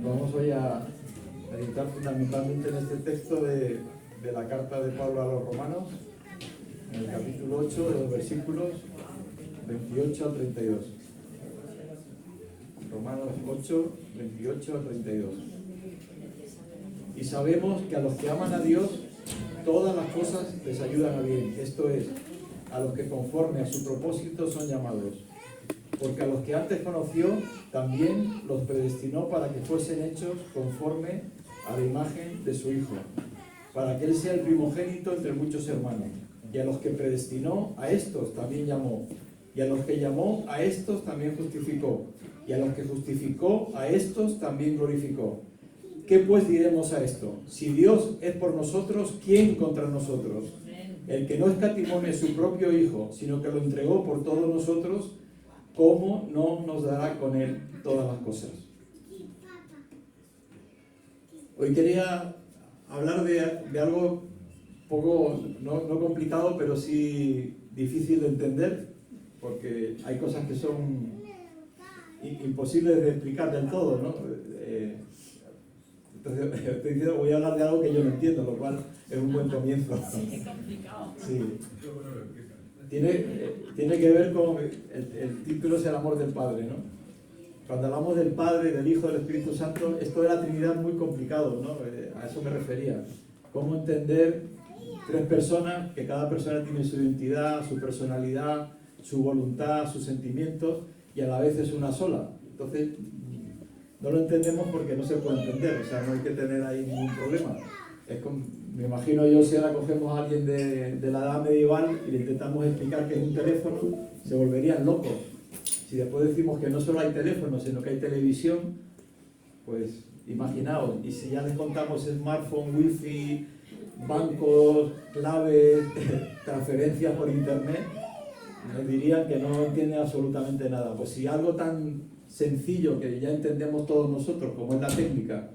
Vamos hoy a meditar fundamentalmente en este texto de la carta de Pablo a los Romanos, en el capítulo 8, de los versículos 28 al 32. Romanos 8, 28 al 32. Y sabemos que a los que aman a Dios, todas las cosas les ayudan a bien, esto es, a los que conforme a su propósito son llamados. Porque a los que antes conoció, también los predestinó para que fuesen hechos conforme a la imagen de su Hijo, para que Él sea el primogénito entre muchos hermanos. Y a los que predestinó, a estos también llamó. Y a los que llamó, a estos también justificó. Y a los que justificó, a estos también glorificó. ¿Qué pues diremos a esto? Si Dios es por nosotros, ¿quién contra nosotros? El que no escatimó ni su propio Hijo, sino que lo entregó por todos nosotros, ¿cómo no nos dará con Él todas las cosas? Hoy quería hablar de algo poco, no complicado, pero sí difícil de entender, porque hay cosas que son imposibles de explicar del todo, ¿no? Entonces, estoy diciendo, voy a hablar de algo que yo no entiendo, lo cual es un buen comienzo. Sí, es complicado. Sí. Tiene que ver con, el título es el amor del Padre, ¿no? Cuando hablamos del Padre, del Hijo, del Espíritu Santo, esto de la Trinidad es muy complicado, ¿no? A eso me refería. Cómo entender tres personas, que cada persona tiene su identidad, su personalidad, su voluntad, sus sentimientos, y a la vez es una sola. Entonces, no lo entendemos porque no se puede entender, o sea, no hay que tener ahí ningún problema. Es como, me imagino yo, si ahora cogemos a alguien de la edad medieval y le intentamos explicar que es un teléfono, se volverían locos. Si después decimos que no solo hay teléfono, sino que hay televisión, pues imaginaos. Y si ya les contamos smartphone, wifi, bancos, claves, transferencias por internet, nos dirían que no entienden absolutamente nada. Pues si algo tan sencillo que ya entendemos todos nosotros, como es la técnica,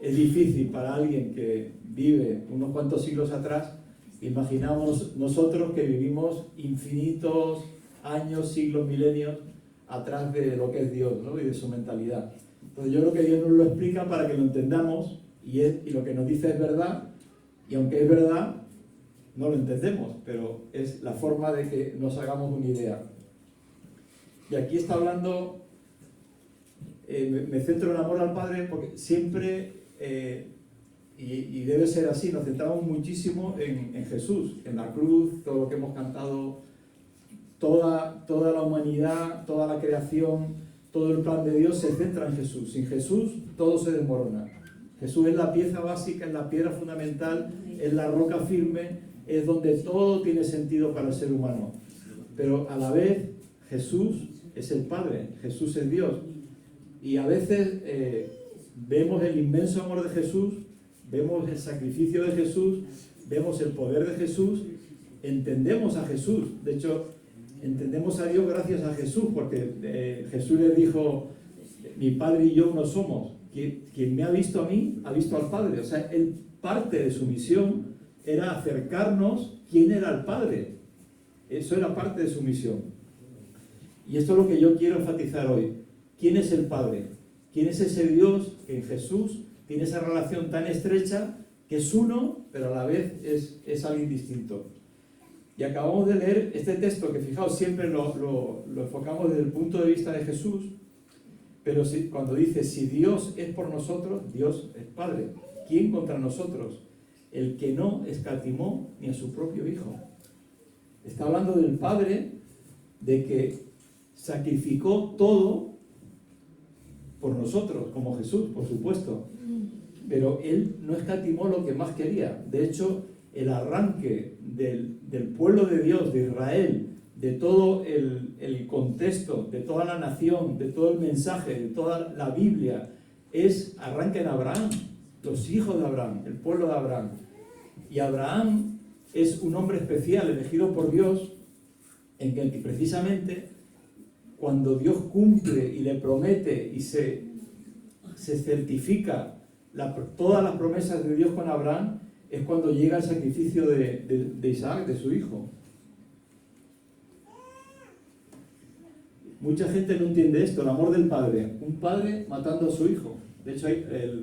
es difícil para alguien que vive unos cuantos siglos atrás, imaginamos nosotros que vivimos infinitos años, siglos, milenios atrás de lo que es Dios, ¿no? Y de su mentalidad. Entonces yo creo que Dios nos lo explica para que lo entendamos y lo que nos dice es verdad, y aunque es verdad, no lo entendemos, pero es la forma de que nos hagamos una idea. Y aquí está hablando, me centro en el amor al Padre porque siempre, y debe ser así, nos centramos muchísimo en Jesús, en la cruz, todo lo que hemos cantado, toda la humanidad, toda la creación, todo el plan de Dios se centra en Jesús. Sin Jesús todo se desmorona. Jesús es la pieza básica, es la piedra fundamental, es la roca firme, es donde todo tiene sentido para el ser humano. Pero a la vez Jesús es el Padre, Jesús es Dios. Y a veces vemos el inmenso amor de Jesús, vemos el sacrificio de Jesús, vemos el poder de Jesús, entendemos a Jesús. De hecho, entendemos a Dios gracias a Jesús, porque Jesús les dijo, mi Padre y yo uno somos. Quien me ha visto a mí, ha visto al Padre. O sea, parte de su misión era acercarnos quién era el Padre. Eso era parte de su misión. Y esto es lo que yo quiero enfatizar hoy. ¿Quién es el Padre? ¿Quién es ese Dios que en Jesús tiene esa relación tan estrecha que es uno, pero a la vez es alguien distinto? Y acabamos de leer este texto que, fijaos, siempre lo enfocamos desde el punto de vista de Jesús, pero cuando dice, si Dios es por nosotros, Dios es Padre. ¿Quién contra nosotros? El que no escatimó ni a su propio Hijo. Está hablando del Padre, de que sacrificó todo por nosotros, como Jesús, por supuesto. Pero Él no escatimó lo que más quería. De hecho, el arranque del pueblo de Dios, de Israel, de todo el contexto, de toda la nación, de todo el mensaje, de toda la Biblia, arranca en Abraham, los hijos de Abraham, el pueblo de Abraham. Y Abraham es un hombre especial, elegido por Dios, en que precisamente cuando Dios cumple y le promete y se certifica todas las promesas de Dios con Abraham, es cuando llega el sacrificio de Isaac, de su hijo. Mucha gente no entiende esto, el amor del padre. Un padre matando a su hijo. De hecho,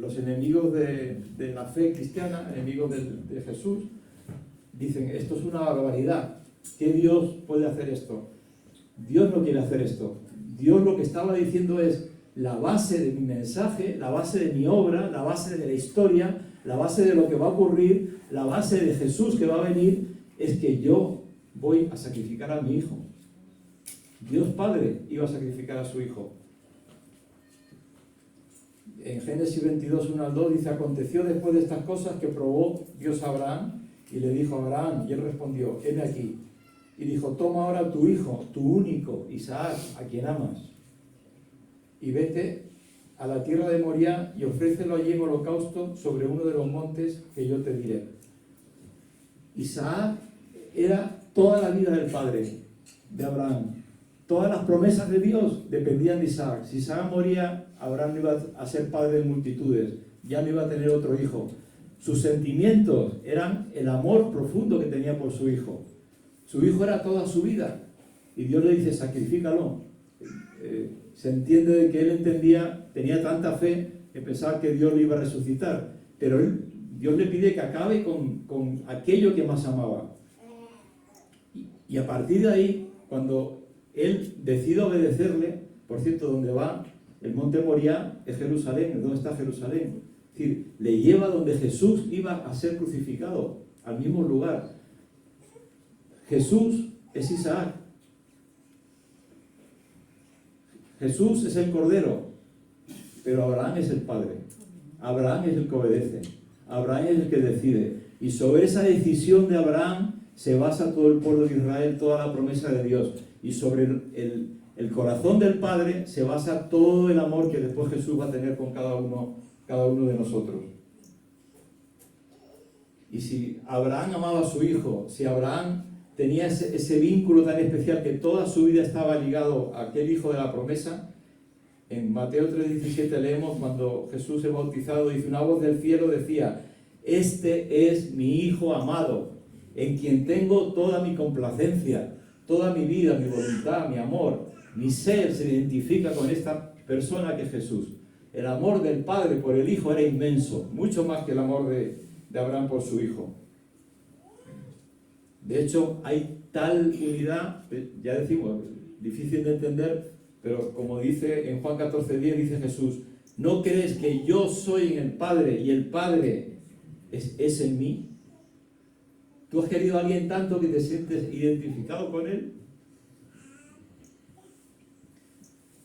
los enemigos de la fe cristiana, enemigos de Jesús, dicen, esto es una barbaridad. ¿Qué Dios puede hacer esto? Dios no quiere hacer esto. Dios lo que estaba diciendo es, la base de mi mensaje, la base de mi obra, la base de la historia, la base de lo que va a ocurrir, la base de Jesús que va a venir, es que yo voy a sacrificar a mi hijo. Dios Padre iba a sacrificar a su hijo. En Génesis 22, 1 al 2 dice, aconteció después de estas cosas que probó Dios a Abraham y le dijo a Abraham, y él respondió, heme aquí. Y dijo, toma ahora tu hijo, tu único, Isaac, a quien amas, y vete a la tierra de Moriah y ofrécelo allí en holocausto sobre uno de los montes que yo te diré. Isaac era toda la vida del padre de Abraham. Todas las promesas de Dios dependían de Isaac. Si Isaac moría, Abraham no iba a ser padre de multitudes, ya no iba a tener otro hijo. Sus sentimientos eran el amor profundo que tenía por su hijo. Su hijo era toda su vida. Y Dios le dice, sacrifícalo. Se entiende de que él entendía, tenía tanta fe, que pensaba que Dios le iba a resucitar. Pero Dios le pide que acabe con aquello que más amaba. Y a partir de ahí, cuando él decide obedecerle, por cierto, donde va el monte Moriah es Jerusalén, ¿dónde está Jerusalén? Es decir, le lleva donde Jesús iba a ser crucificado, al mismo lugar. Jesús es Isaac. Jesús es el Cordero, pero Abraham es el Padre. Abraham es el que obedece. Abraham es el que decide. Y sobre esa decisión de Abraham se basa todo el pueblo de Israel, toda la promesa de Dios. Y sobre el corazón del Padre se basa todo el amor que después Jesús va a tener con cada uno de nosotros. Y si Abraham amaba a su hijo, si Abraham tenía ese vínculo tan especial que toda su vida estaba ligado a aquel hijo de la promesa, en Mateo 3:17 leemos cuando Jesús es bautizado, dice, una voz del cielo decía, este es mi hijo amado, en quien tengo toda mi complacencia, toda mi vida, mi voluntad, mi amor, mi ser se identifica con esta persona que es Jesús. El amor del Padre por el Hijo era inmenso, mucho más que el amor de Abraham por su hijo. De hecho, hay tal unidad, ya decimos, difícil de entender, pero como dice en Juan 14:10, dice Jesús, ¿no crees que yo soy en el Padre y el Padre es en mí? ¿Tú has querido a alguien tanto que te sientes identificado con él?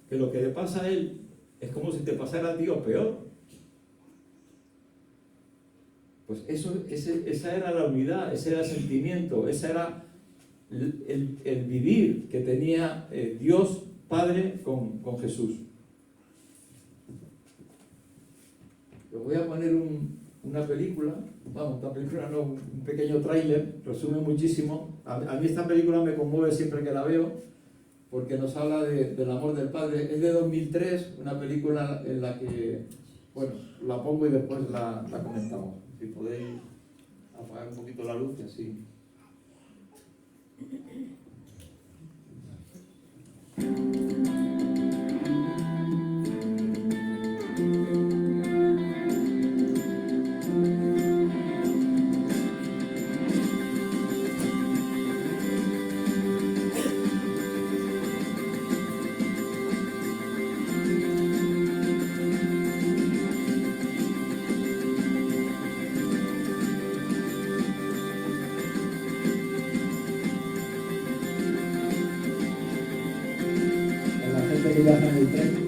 Que lo que le pasa a él es como si te pasara a ti o peor. Pues esa era la unidad, ese era el sentimiento, ese era el vivir que tenía Dios Padre con Jesús. Os voy a poner una película, un pequeño tráiler, resume muchísimo. A mí esta película me conmueve siempre que la veo, porque nos habla del amor del Padre. Es de 2003, una película en la que, bueno, la pongo y después la comentamos. Si podéis apagar un poquito la luz, así. Que viaja en el tren.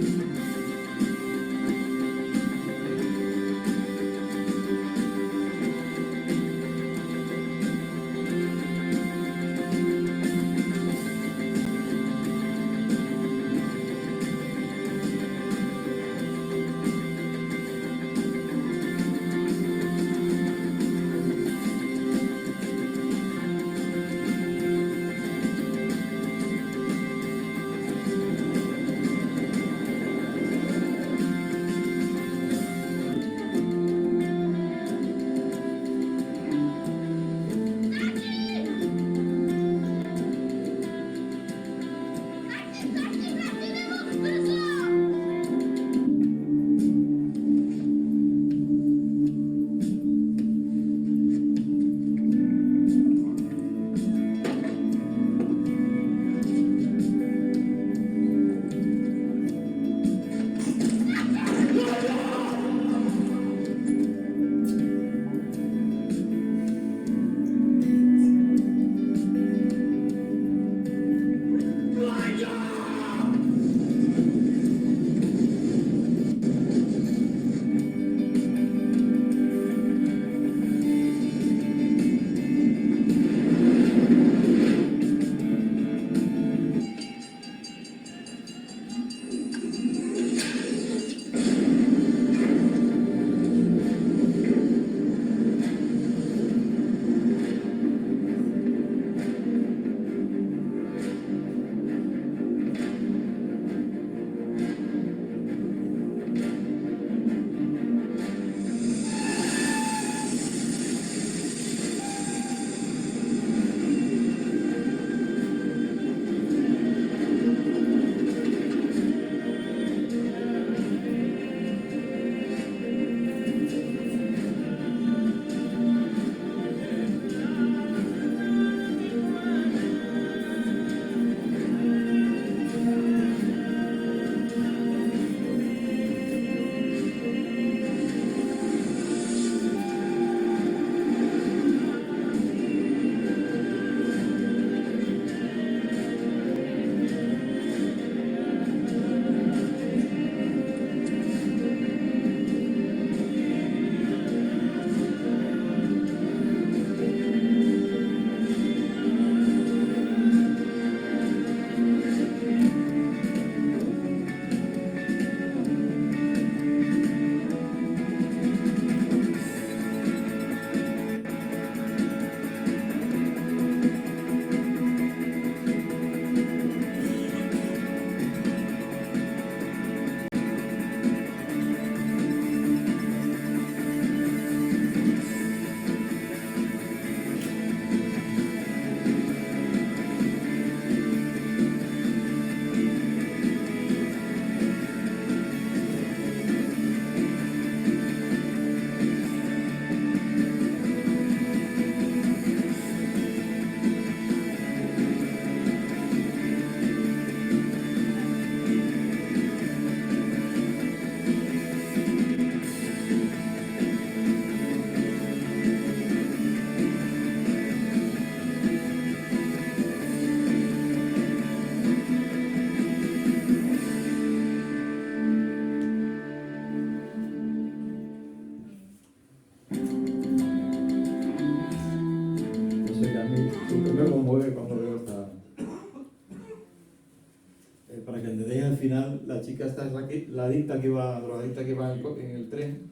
la chica esta es la adicta que iba, drogadicta que iba en el tren,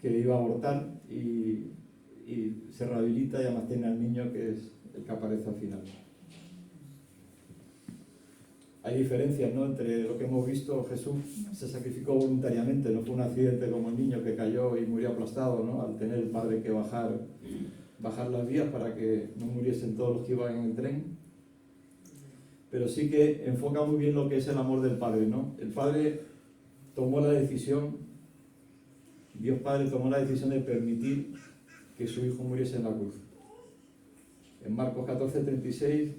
que iba a abortar y se rehabilita y además tiene al niño que es el que aparece al final. Hay diferencias, ¿no?, entre lo que hemos visto. Jesús se sacrificó voluntariamente, no fue un accidente como el niño que cayó y murió aplastado, ¿no?, al tener el padre que bajar las vías para que no muriesen todos los que iban en el tren. Pero sí que enfoca muy bien lo que es el amor del Padre, ¿no? El Padre tomó la decisión, Dios Padre tomó la decisión de permitir que su Hijo muriese en la cruz. En Marcos 14:36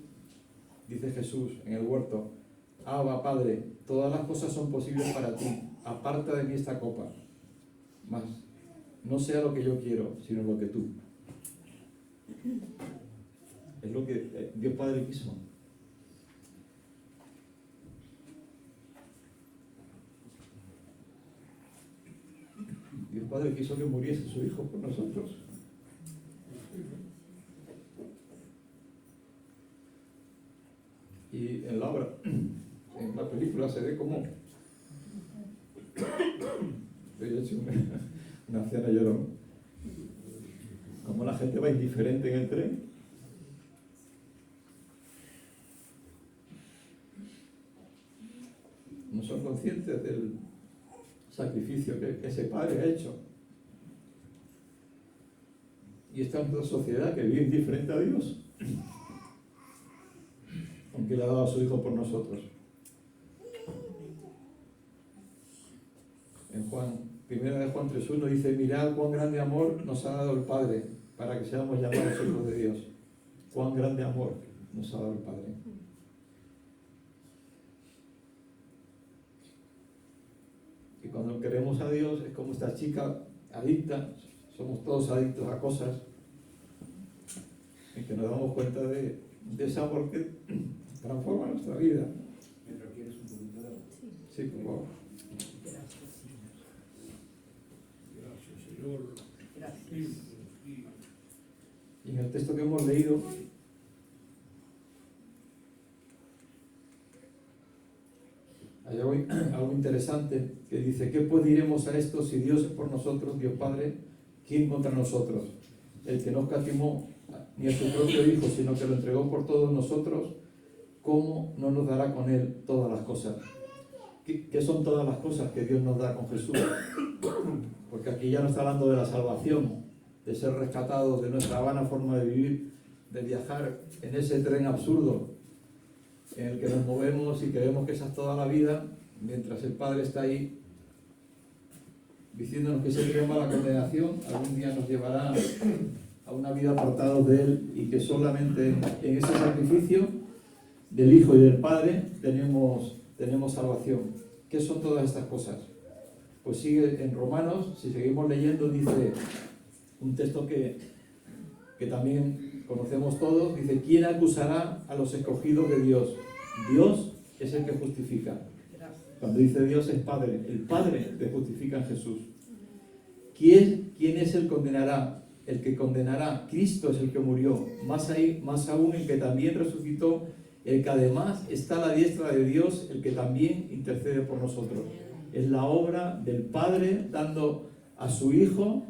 dice Jesús en el huerto: Abba, Padre, todas las cosas son posibles para ti, aparta de mí esta copa, mas no sea lo que yo quiero, sino lo que tú. Es lo que Dios Padre quiso. Dios Padre quiso que muriese su Hijo por nosotros. Y en la obra, en la película, se ve como he hecho una anciana llorón, como la gente va indiferente en el tren. No son conscientes del sacrificio que ese padre ha hecho. Y esta es una sociedad que vive indiferente a Dios, aunque le ha dado a su Hijo por nosotros. En Juan, 1 de Juan 3:1 dice: mirad cuán grande amor nos ha dado el Padre para que seamos llamados hijos de Dios. Cuán grande amor nos ha dado el Padre. Y cuando queremos a Dios es como esta chica adicta. Somos todos adictos a cosas, en que nos damos cuenta de ese amor que transforma nuestra vida. ¿Me requieres un poquito de agua? Sí, por favor. Gracias, Señor. Gracias. Y en el texto que hemos leído, hay algo interesante que dice: ¿qué pues diremos a esto? Si Dios es por nosotros, Dios Padre, ¿quién contra nosotros? El que no escatimó ni a su propio Hijo, sino que lo entregó por todos nosotros, ¿cómo no nos dará con Él todas las cosas? ¿Qué son todas las cosas que Dios nos da con Jesús? Porque aquí ya no está hablando de la salvación, de ser rescatados de nuestra vana forma de vivir, de viajar en ese tren absurdo en el que nos movemos y creemos que esa es toda la vida, mientras el Padre está ahí diciéndonos que ese tren va a la condenación, algún día nos llevará a una vida apartados de Él, y que solamente en ese sacrificio del Hijo y del Padre tenemos salvación. ¿Qué son todas estas cosas? Pues sigue en Romanos, si seguimos leyendo, dice un texto que también conocemos todos, dice: ¿quién acusará a los escogidos de Dios? Dios es el que justifica. Cuando dice Dios es Padre, el Padre te justifica en Jesús. ¿Quién es el condenará? El que condenará, Cristo es el que murió, más aún el que también resucitó, el que además está a la diestra de Dios, el que también intercede por nosotros. Es la obra del Padre dando a su Hijo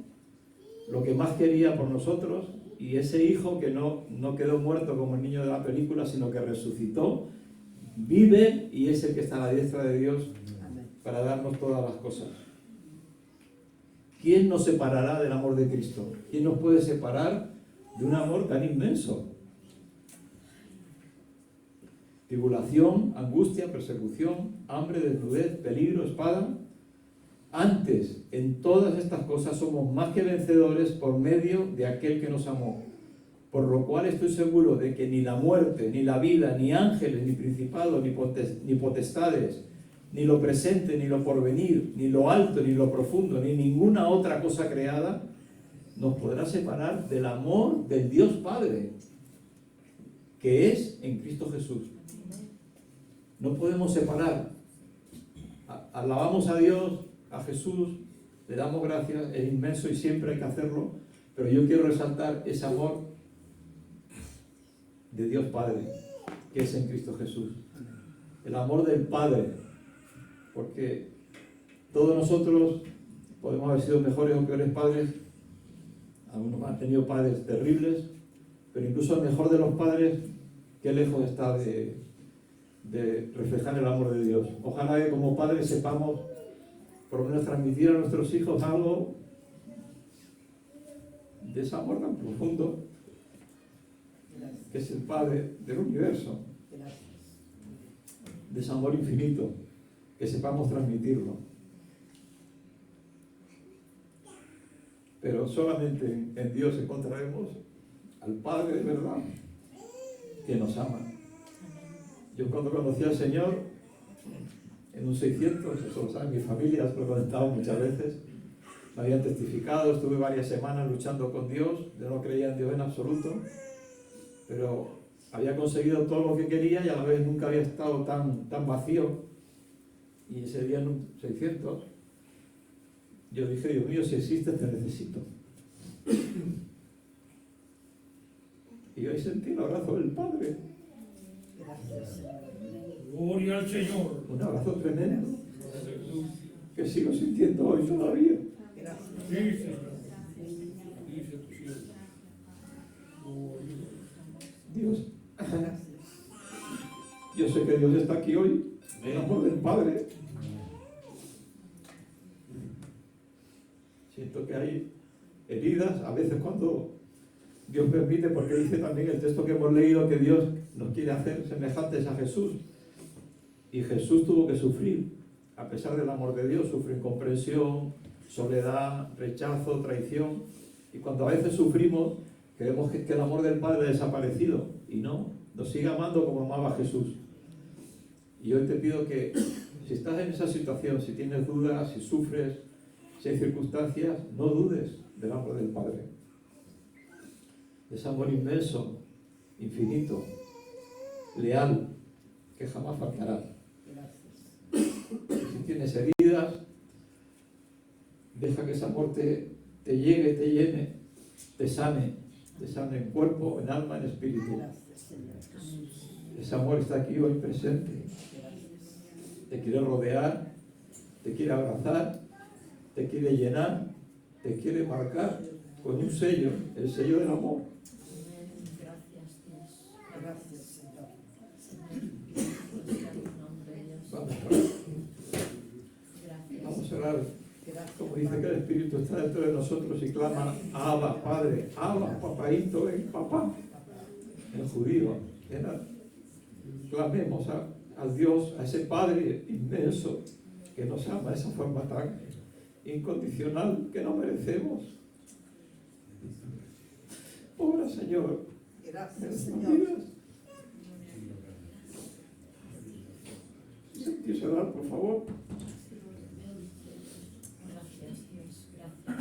lo que más quería por nosotros, y ese Hijo que no quedó muerto como el niño de la película, sino que resucitó, vive y es el que está a la diestra de Dios para darnos todas las cosas. ¿Quién nos separará del amor de Cristo? ¿Quién nos puede separar de un amor tan inmenso? Tribulación, angustia, persecución, hambre, desnudez, peligro, espada. Antes, en todas estas cosas somos más que vencedores por medio de aquel que nos amó. Por lo cual estoy seguro de que ni la muerte, ni la vida, ni ángeles, ni principados, ni potestades, ni lo presente, ni lo porvenir, ni lo alto, ni lo profundo, ni ninguna otra cosa creada nos podrá separar del amor del Dios Padre, que es en Cristo Jesús. No podemos separar. Alabamos a Dios, a Jesús, le damos gracias, es inmenso y siempre hay que hacerlo, pero yo quiero resaltar ese amor de Dios Padre, que es en Cristo Jesús. El amor del Padre, porque todos nosotros podemos haber sido mejores o peores padres. Algunos han tenido padres terribles, pero incluso el mejor de los padres, qué lejos está de reflejar el amor de Dios. Ojalá que como padres sepamos por lo menos transmitir a nuestros hijos algo de ese amor tan profundo que es el Padre del universo, de ese amor infinito, que sepamos transmitirlo. Pero solamente en Dios encontraremos al Padre de verdad que nos ama. Yo cuando conocí al Señor en un 600, eso lo saben mi familia, os lo he comentado muchas veces, me habían testificado, estuve varias semanas luchando con Dios, yo no creía en Dios en absoluto, pero había conseguido todo lo que quería y a la vez nunca había estado tan vacío. Y ese día en un 600 yo dije, Dios mío, si existes te necesito. Y hoy sentí el abrazo del Padre. Gloria al Señor. Un abrazo tremendo que sigo sintiendo hoy todavía. Sí, Señor. Dice tu siervo. Dios, yo sé que Dios está aquí hoy en amor del Padre. Siento que hay heridas a veces cuando Dios permite, porque dice también el texto que hemos leído que Dios nos quiere hacer semejantes a Jesús. Y Jesús tuvo que sufrir, a pesar del amor de Dios, sufre incomprensión, soledad, rechazo, traición. Y cuando a veces sufrimos, creemos que el amor del Padre ha desaparecido. Y no, nos sigue amando como amaba Jesús. Y hoy te pido que, si estás en esa situación, si tienes dudas, si sufres, si hay circunstancias, no dudes del amor del Padre. Ese amor inmenso, infinito, leal, que jamás faltará. Si tienes heridas, deja que ese amor te llegue, te llene, te sane en cuerpo, en alma, en espíritu. Ese amor está aquí hoy presente. Te quiere rodear, te quiere abrazar, te quiere llenar, te quiere marcar con un sello, el sello del amor. Vamos a orar. Como dice que el Espíritu está dentro de nosotros y clama, Abba, Padre, Abba, papaíto, papá, en judío. Clamemos al Dios, a ese Padre inmenso que nos ama de esa forma tan incondicional que no merecemos. Obra, Señor. Gracias, Señor. Sentís orar, por favor.